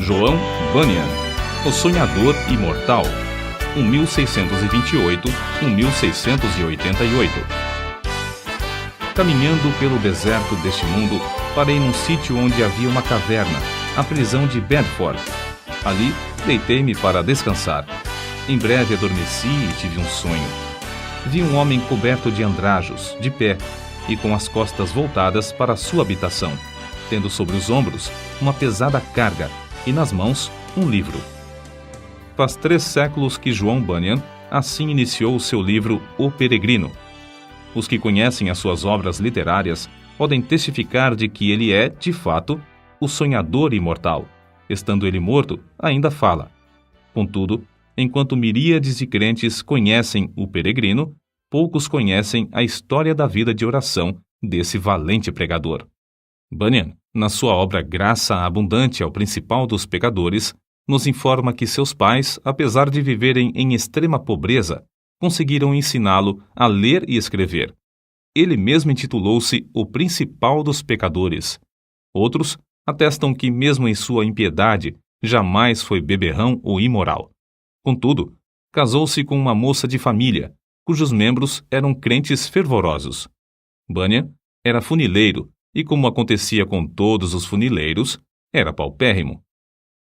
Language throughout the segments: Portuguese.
João Bunyan, O Sonhador Imortal, 1628-1688. Caminhando pelo deserto deste mundo, parei num sítio onde havia uma caverna, a prisão de Bedford. Ali, deitei-me para descansar. Em breve adormeci e tive um sonho. Vi um homem coberto de andrajos, de pé, e com as costas voltadas para a sua habitação, tendo sobre os ombros uma pesada carga e nas mãos um livro. Faz 3 séculos que João Bunyan assim iniciou o seu livro O Peregrino. Os que conhecem as suas obras literárias podem testificar de que ele é, de fato, o sonhador imortal. Estando ele morto, ainda fala. Contudo, enquanto miríades de crentes conhecem o Peregrino, poucos conhecem a história da vida de oração desse valente pregador. Bunyan, na sua obra Graça Abundante ao Principal dos Pecadores, nos informa que seus pais, apesar de viverem em extrema pobreza, conseguiram ensiná-lo a ler e escrever. Ele mesmo intitulou-se o Principal dos Pecadores. Outros atestam que, mesmo em sua impiedade, jamais foi beberrão ou imoral. Contudo, casou-se com uma moça de família, cujos membros eram crentes fervorosos. Bunyan era funileiro e, como acontecia com todos os funileiros, era paupérrimo.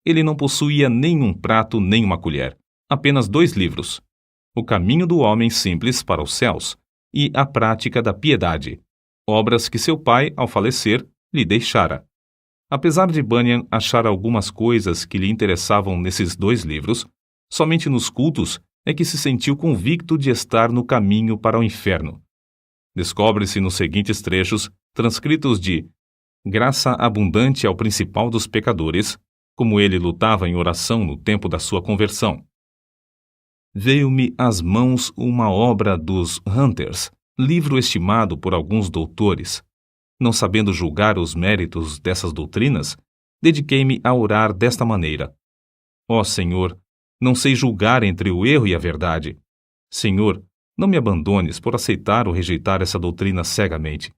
Ele não possuía nenhum prato nem uma colher, apenas 2 livros: O Caminho do Homem Simples para os Céus e A Prática da Piedade, obras que seu pai, ao falecer, lhe deixara. Apesar de Bunyan achar algumas coisas que lhe interessavam nesses 2 livros, somente nos cultos é que se sentiu convicto de estar no caminho para o inferno. Descobre-se nos seguintes trechos, transcritos de Graça Abundante ao Principal dos Pecadores, como ele lutava em oração no tempo da sua conversão. Veio-me às mãos uma obra dos Hunters, livro estimado por alguns doutores. Não sabendo julgar os méritos dessas doutrinas, dediquei-me a orar desta maneira: Ó Senhor, não sei julgar entre o erro e a verdade. Senhor, não me abandones por aceitar ou rejeitar essa doutrina cegamente.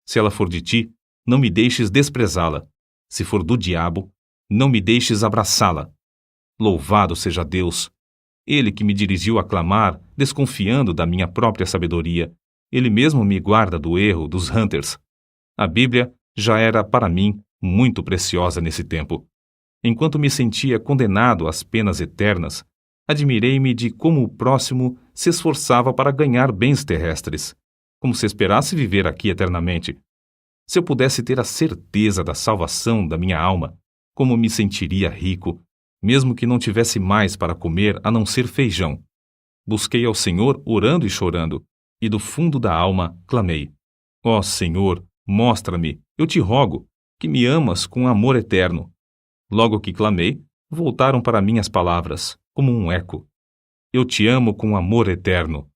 Se ela for de ti, não me deixes desprezá-la. Se for do diabo, não me deixes abraçá-la. Louvado seja Deus! Ele que me dirigiu a clamar, desconfiando da minha própria sabedoria, ele mesmo me guarda do erro dos Hunters. A Bíblia já era para mim muito preciosa nesse tempo. Enquanto me sentia condenado às penas eternas, admirei-me de como o próximo se esforçava para ganhar bens terrestres, como se esperasse viver aqui eternamente. Se eu pudesse ter a certeza da salvação da minha alma, como me sentiria rico, mesmo que não tivesse mais para comer a não ser feijão. Busquei ao Senhor orando e chorando, e do fundo da alma clamei: Ó Senhor, mostra-me, eu te rogo, que me amas com amor eterno. Logo que clamei, voltaram para mim as palavras, como um eco: Eu te amo com amor eterno.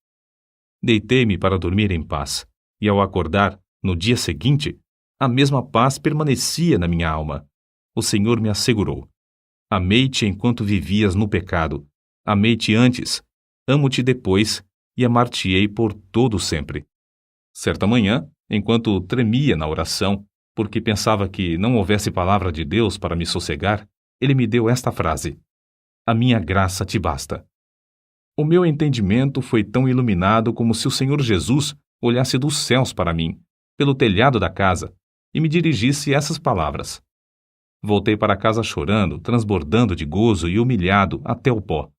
Deitei-me para dormir em paz, e ao acordar, no dia seguinte, a mesma paz permanecia na minha alma. O Senhor me assegurou: Amei-te enquanto vivias no pecado, amei-te antes, amo-te depois e amar-te-ei por todo sempre. Certa manhã, enquanto tremia na oração, porque pensava que não houvesse palavra de Deus para me sossegar, ele me deu esta frase: A minha graça te basta. O meu entendimento foi tão iluminado como se o Senhor Jesus olhasse dos céus para mim, pelo telhado da casa, e me dirigisse essas palavras. Voltei para casa chorando, transbordando de gozo e humilhado até o pó.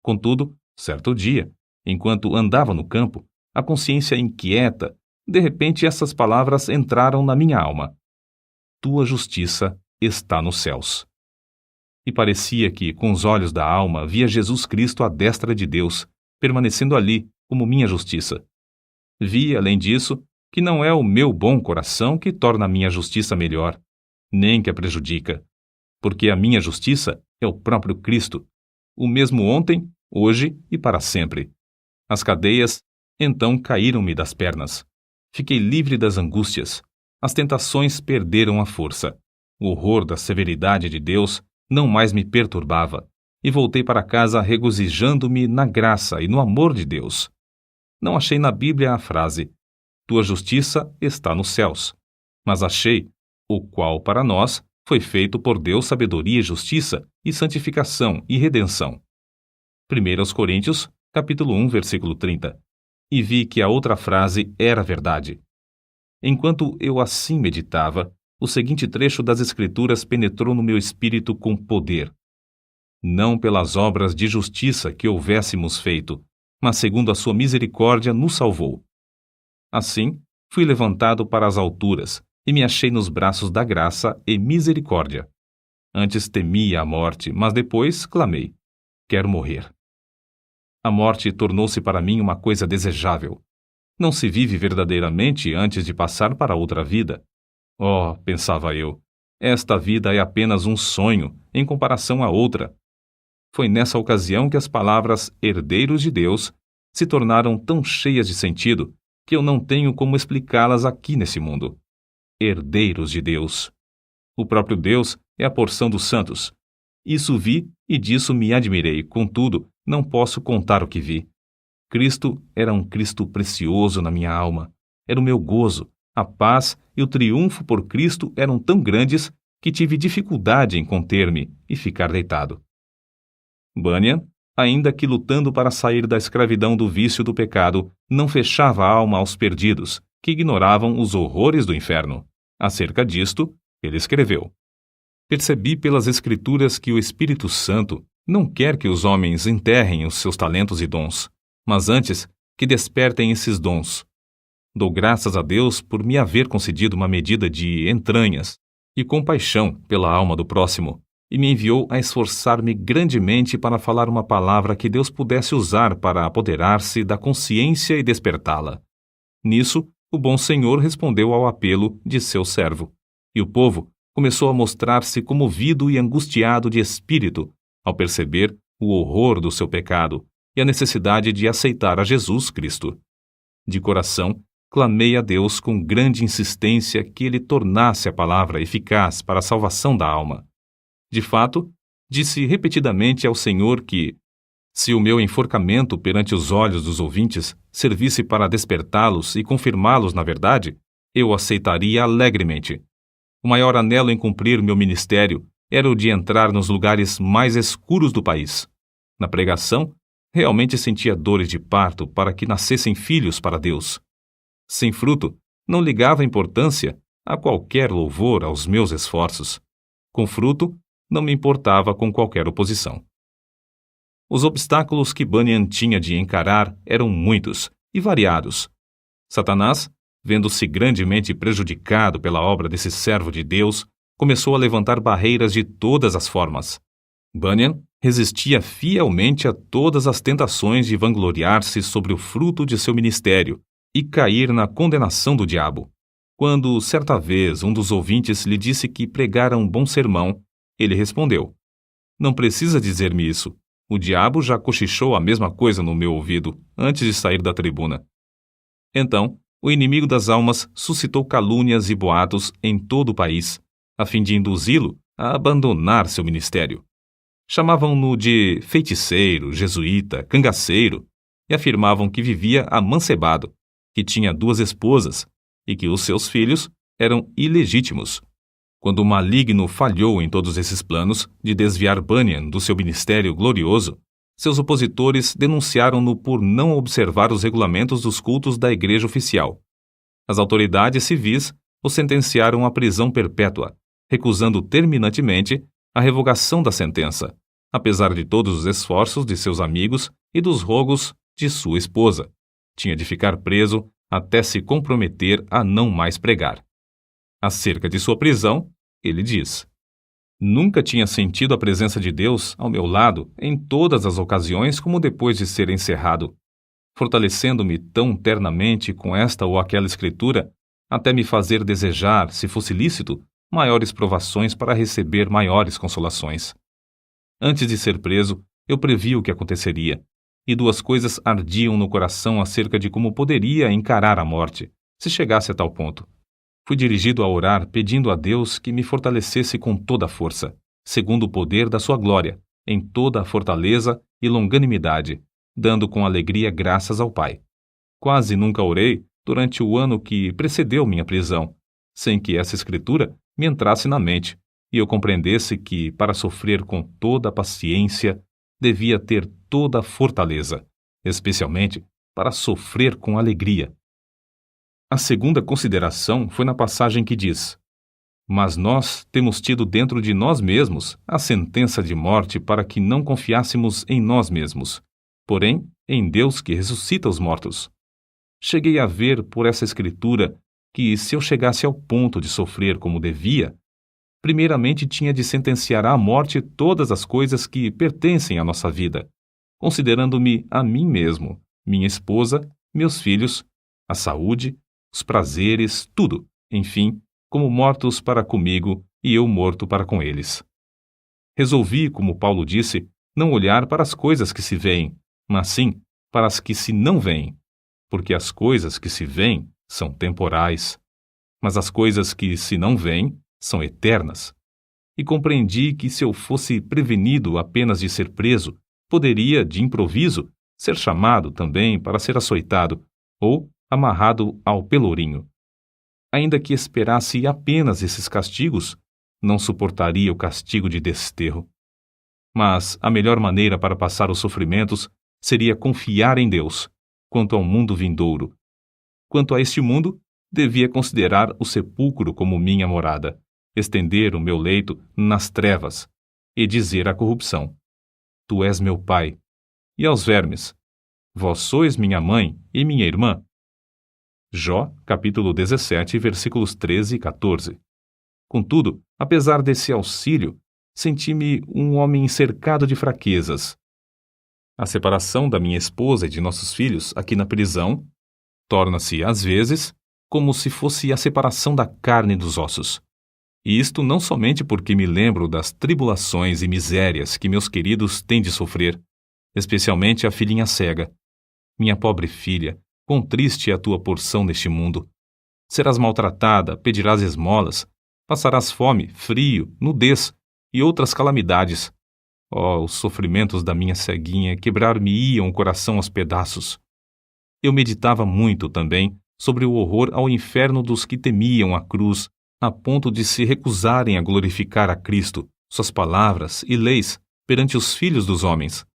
Contudo, certo dia, enquanto andava no campo, a consciência inquieta, de repente essas palavras entraram na minha alma: Tua justiça está nos céus. E parecia que, com os olhos da alma, via Jesus Cristo à destra de Deus, permanecendo ali como minha justiça. Vi, além disso, que não é o meu bom coração que torna a minha justiça melhor, nem que a prejudica, porque a minha justiça é o próprio Cristo, o mesmo ontem, hoje e para sempre. As cadeias, então, caíram-me das pernas. Fiquei livre das angústias. As tentações perderam a força. O horror da severidade de Deus não mais me perturbava, e voltei para casa regozijando-me na graça e no amor de Deus. Não achei na Bíblia a frase: Tua justiça está nos céus, mas achei: o qual para nós foi feito por Deus sabedoria e justiça, e santificação e redenção. 1 Coríntios, capítulo 1, versículo 30. E vi que a outra frase era verdade. Enquanto eu assim meditava, o seguinte trecho das Escrituras penetrou no meu espírito com poder. Não pelas obras de justiça que houvéssemos feito, mas segundo a sua misericórdia nos salvou. Assim, fui levantado para as alturas, e me achei nos braços da graça e misericórdia. Antes temia a morte, mas depois clamei: quero morrer. A morte tornou-se para mim uma coisa desejável. Não se vive verdadeiramente antes de passar para outra vida. Oh, pensava eu, esta vida é apenas um sonho em comparação à outra. Foi nessa ocasião que as palavras herdeiros de Deus se tornaram tão cheias de sentido que eu não tenho como explicá-las aqui nesse mundo. Herdeiros de Deus. O próprio Deus é a porção dos santos. Isso vi e disso me admirei, contudo, não posso contar o que vi. Cristo era um Cristo precioso na minha alma. Era o meu gozo, a paz e o triunfo por Cristo eram tão grandes que tive dificuldade em conter-me e ficar deitado. Bunyan, ainda que lutando para sair da escravidão do vício do pecado, não fechava a alma aos perdidos, que ignoravam os horrores do inferno. Acerca disto, ele escreveu: percebi pelas Escrituras que o Espírito Santo não quer que os homens enterrem os seus talentos e dons, mas antes que despertem esses dons. Dou graças a Deus por me haver concedido uma medida de entranhas e compaixão pela alma do próximo, e me enviou a esforçar-me grandemente para falar uma palavra que Deus pudesse usar para apoderar-se da consciência e despertá-la. Nisso, o bom Senhor respondeu ao apelo de seu servo, e o povo começou a mostrar-se comovido e angustiado de espírito ao perceber o horror do seu pecado e a necessidade de aceitar a Jesus Cristo. De coração, clamei a Deus com grande insistência que ele tornasse a palavra eficaz para a salvação da alma. De fato, disse repetidamente ao Senhor que, se o meu enforcamento perante os olhos dos ouvintes servisse para despertá-los e confirmá-los na verdade, eu aceitaria alegremente. O maior anelo em cumprir meu ministério era o de entrar nos lugares mais escuros do país. Na pregação, realmente sentia dores de parto para que nascessem filhos para Deus. Sem fruto, não ligava importância a qualquer louvor aos meus esforços. Com fruto, não me importava com qualquer oposição. Os obstáculos que Bunyan tinha de encarar eram muitos e variados. Satanás, vendo-se grandemente prejudicado pela obra desse servo de Deus, começou a levantar barreiras de todas as formas. Bunyan resistia fielmente a todas as tentações de vangloriar-se sobre o fruto de seu ministério e cair na condenação do diabo. Quando, certa vez, um dos ouvintes lhe disse que pregara um bom sermão, ele respondeu: não precisa dizer-me isso. O diabo já cochichou a mesma coisa no meu ouvido antes de sair da tribuna. Então, o inimigo das almas suscitou calúnias e boatos em todo o país, a fim de induzi-lo a abandonar seu ministério. Chamavam-no de feiticeiro, jesuíta, cangaceiro, e afirmavam que vivia amancebado, que tinha 2 esposas e que os seus filhos eram ilegítimos. Quando o maligno falhou em todos esses planos de desviar Bunyan do seu ministério glorioso, seus opositores denunciaram-no por não observar os regulamentos dos cultos da igreja oficial. As autoridades civis o sentenciaram à prisão perpétua, recusando terminantemente a revogação da sentença, apesar de todos os esforços de seus amigos e dos rogos de sua esposa. Tinha de ficar preso até se comprometer a não mais pregar. Acerca de sua prisão, ele diz: nunca tinha sentido a presença de Deus ao meu lado em todas as ocasiões como depois de ser encerrado, fortalecendo-me tão ternamente com esta ou aquela escritura, até me fazer desejar, se fosse lícito, maiores provações para receber maiores consolações. Antes de ser preso, eu previ o que aconteceria, e 2 coisas ardiam no coração acerca de como poderia encarar a morte, se chegasse a tal ponto. Fui dirigido a orar pedindo a Deus que me fortalecesse com toda a força, segundo o poder da sua glória, em toda a fortaleza e longanimidade, dando com alegria graças ao Pai. Quase nunca orei durante o ano que precedeu minha prisão, sem que essa escritura me entrasse na mente, e eu compreendesse que, para sofrer com toda a paciência, devia ter toda a fortaleza, especialmente para sofrer com alegria. A segunda consideração foi na passagem que diz: Mas nós temos tido dentro de nós mesmos a sentença de morte para que não confiássemos em nós mesmos, porém em Deus que ressuscita os mortos. Cheguei a ver por essa escritura que, se eu chegasse ao ponto de sofrer como devia, primeiramente tinha de sentenciar à morte todas as coisas que pertencem à nossa vida, considerando-me a mim mesmo, minha esposa, meus filhos, a saúde, os prazeres, tudo, enfim, como mortos para comigo e eu morto para com eles. Resolvi, como Paulo disse, não olhar para as coisas que se veem, mas sim para as que se não veem, porque as coisas que se veem são temporais, mas as coisas que se não veem são eternas. E compreendi que, se eu fosse prevenido apenas de ser preso, poderia, de improviso, ser chamado também para ser açoitado ou amarrado ao pelourinho. Ainda que esperasse apenas esses castigos, não suportaria o castigo de desterro. Mas a melhor maneira para passar os sofrimentos seria confiar em Deus, quanto ao mundo vindouro. Quanto a este mundo, devia considerar o sepulcro como minha morada, estender o meu leito nas trevas e dizer à corrupção: Tu és meu pai, e aos vermes: Vós sois minha mãe e minha irmã. Jó, capítulo 17, versículos 13 e 14. Contudo, apesar desse auxílio, senti-me um homem cercado de fraquezas. A separação da minha esposa e de nossos filhos aqui na prisão torna-se, às vezes, como se fosse a separação da carne dos ossos. E isto não somente porque me lembro das tribulações e misérias que meus queridos têm de sofrer, especialmente a filhinha cega. Minha pobre filha, quão triste é a tua porção neste mundo. Serás maltratada, pedirás esmolas, passarás fome, frio, nudez e outras calamidades. Oh, os sofrimentos da minha ceguinha quebrar-me-iam o coração aos pedaços. Eu meditava muito também sobre o horror ao inferno dos que temiam a cruz, a ponto de se recusarem a glorificar a Cristo, suas palavras e leis perante os filhos dos homens.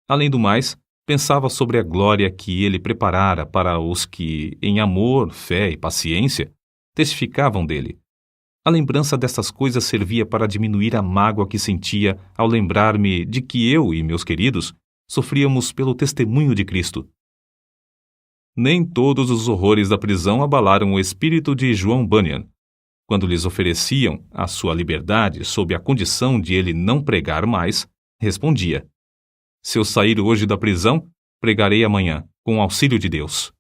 Além do mais, pensava sobre a glória que ele preparara para os que, em amor, fé e paciência, testificavam dele. A lembrança dessas coisas servia para diminuir a mágoa que sentia ao lembrar-me de que eu e meus queridos sofríamos pelo testemunho de Cristo. Nem todos os horrores da prisão abalaram o espírito de João Bunyan. Quando lhes ofereciam a sua liberdade sob a condição de ele não pregar mais, respondia: Se eu sair hoje da prisão, pregarei amanhã, com o auxílio de Deus.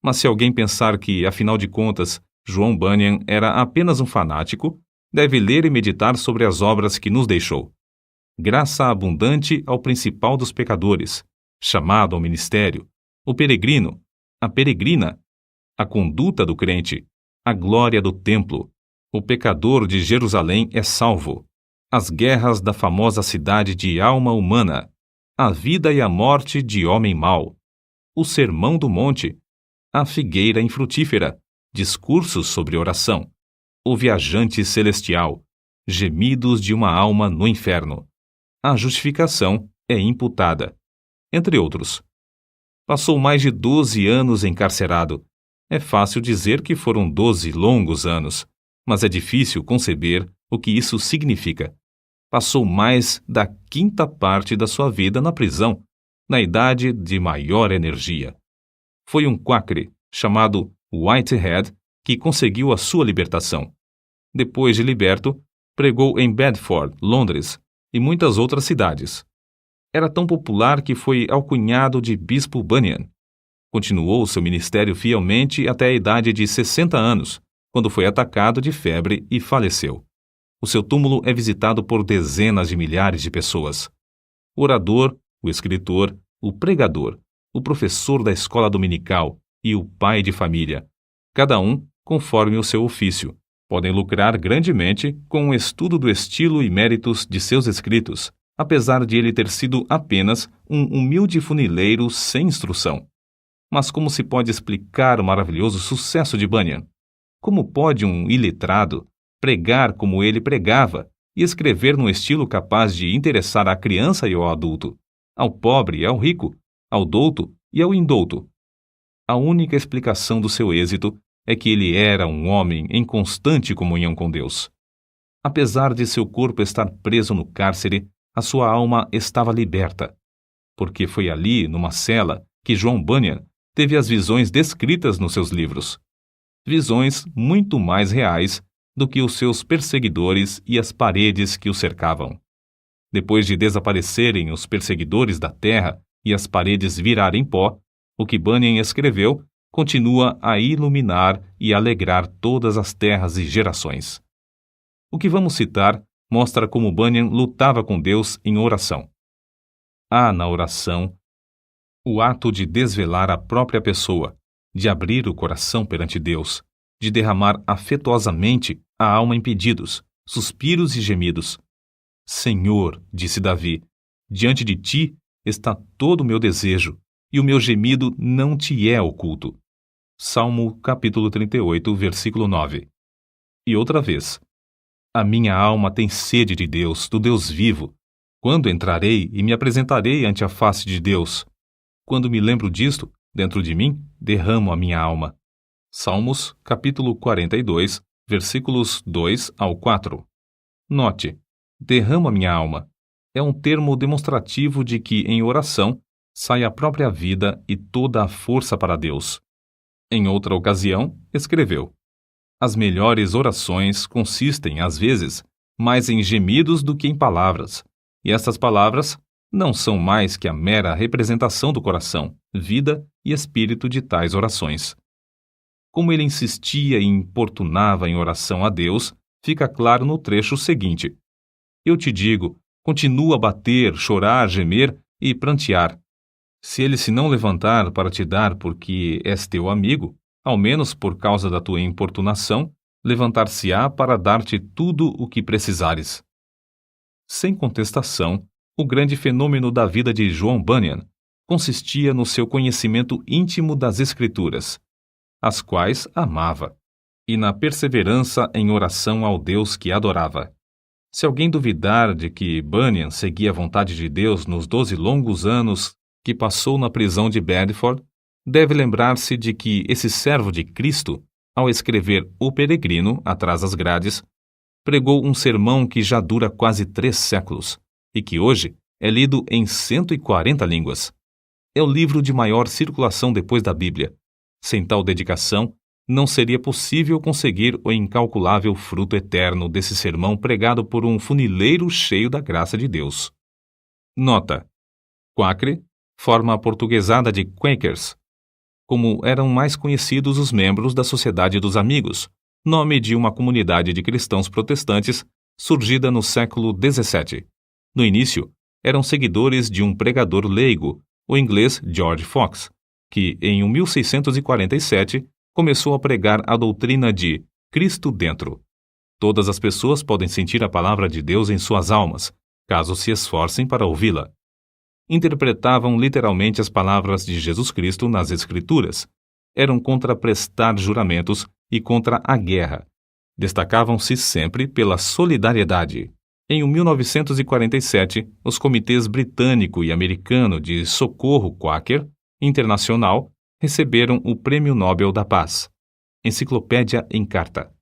Mas se alguém pensar que, afinal de contas, João Bunyan era apenas um fanático, deve ler e meditar sobre as obras que nos deixou. Graça abundante ao principal dos pecadores, chamado ao ministério, o peregrino, a peregrina, a conduta do crente, a glória do templo, o pecador de Jerusalém é salvo, as guerras da famosa cidade de alma humana, a vida e a morte de homem mau, o sermão do monte, a figueira infrutífera, discursos sobre oração, o viajante celestial, gemidos de uma alma no inferno, a justificação é imputada, entre outros. Passou mais de 12 anos encarcerado. É fácil dizer que foram 12 longos anos, mas é difícil conceber o que isso significa. Passou mais da quinta parte da sua vida na prisão, na idade de maior energia. Foi um quacre, chamado Whitehead, que conseguiu a sua libertação. Depois de liberto, pregou em Bedford, Londres, e muitas outras cidades. Era tão popular que foi alcunhado de Bispo Bunyan. Continuou seu ministério fielmente até a idade de 60 anos, quando foi atacado de febre e faleceu. O seu túmulo é visitado por dezenas de milhares de pessoas. O orador, o escritor, o pregador, o professor da escola dominical e o pai de família, cada um conforme o seu ofício, podem lucrar grandemente com o estudo do estilo e méritos de seus escritos, apesar de ele ter sido apenas um humilde funileiro sem instrução. Mas como se pode explicar o maravilhoso sucesso de Bunyan? Como pode um iletrado, pregar como ele pregava e escrever num estilo capaz de interessar à criança e ao adulto, ao pobre e ao rico, ao douto e ao indouto. A única explicação do seu êxito é que ele era um homem em constante comunhão com Deus. Apesar de seu corpo estar preso no cárcere, a sua alma estava liberta, porque foi ali, numa cela, que John Bunyan teve as visões descritas nos seus livros. Visões muito mais reais do que os seus perseguidores e as paredes que o cercavam. Depois de desaparecerem os perseguidores da terra e as paredes virarem pó, o que Bunyan escreveu continua a iluminar e alegrar todas as terras e gerações. O que vamos citar mostra como Bunyan lutava com Deus em oração. Há na oração o ato de desvelar a própria pessoa, de abrir o coração perante Deus, de derramar afetuosamente a alma em pedidos, suspiros e gemidos. Senhor, disse Davi, diante de ti está todo o meu desejo, e o meu gemido não te é oculto. Salmo capítulo 38, versículo 9. E outra vez, a minha alma tem sede de Deus, do Deus vivo. Quando entrarei e me apresentarei ante a face de Deus? Quando me lembro disto, dentro de mim, derramo a minha alma. Salmos, capítulo 42, versículos 2 ao 4. Note, derramo a minha alma. É um termo demonstrativo de que, em oração, sai a própria vida e toda a força para Deus. Em outra ocasião, escreveu: as melhores orações consistem, às vezes, mais em gemidos do que em palavras, e estas palavras não são mais que a mera representação do coração, vida e espírito de tais orações. Como ele insistia e importunava em oração a Deus, fica claro no trecho seguinte. Eu te digo, continua a bater, chorar, gemer e prantear. Se ele se não levantar para te dar porque és teu amigo, ao menos por causa da tua importunação, levantar-se-á para dar-te tudo o que precisares. Sem contestação, o grande fenômeno da vida de John Bunyan consistia no seu conhecimento íntimo das Escrituras, as quais amava, e na perseverança em oração ao Deus que adorava. Se alguém duvidar de que Bunyan seguia a vontade de Deus nos 12 longos anos que passou na prisão de Bedford, deve lembrar-se de que esse servo de Cristo, ao escrever O Peregrino, atrás das grades, pregou um sermão que já dura quase 3 séculos e que hoje é lido em 140 línguas. É o livro de maior circulação depois da Bíblia. Sem tal dedicação, não seria possível conseguir o incalculável fruto eterno desse sermão pregado por um funileiro cheio da graça de Deus. Nota: Quakre forma aportuguesada de Quakers, como eram mais conhecidos os membros da Sociedade dos Amigos, nome de uma comunidade de cristãos protestantes surgida no século XVII. No início, eram seguidores de um pregador leigo, o inglês George Fox, que, em 1647, começou a pregar a doutrina de Cristo dentro. Todas as pessoas podem sentir a palavra de Deus em suas almas, caso se esforcem para ouvi-la. Interpretavam literalmente as palavras de Jesus Cristo nas Escrituras. Eram contra prestar juramentos e contra a guerra. Destacavam-se sempre pela solidariedade. Em 1947, os comitês britânico e americano de socorro Quaker Internacional receberam o Prêmio Nobel da Paz. Enciclopédia em Carta.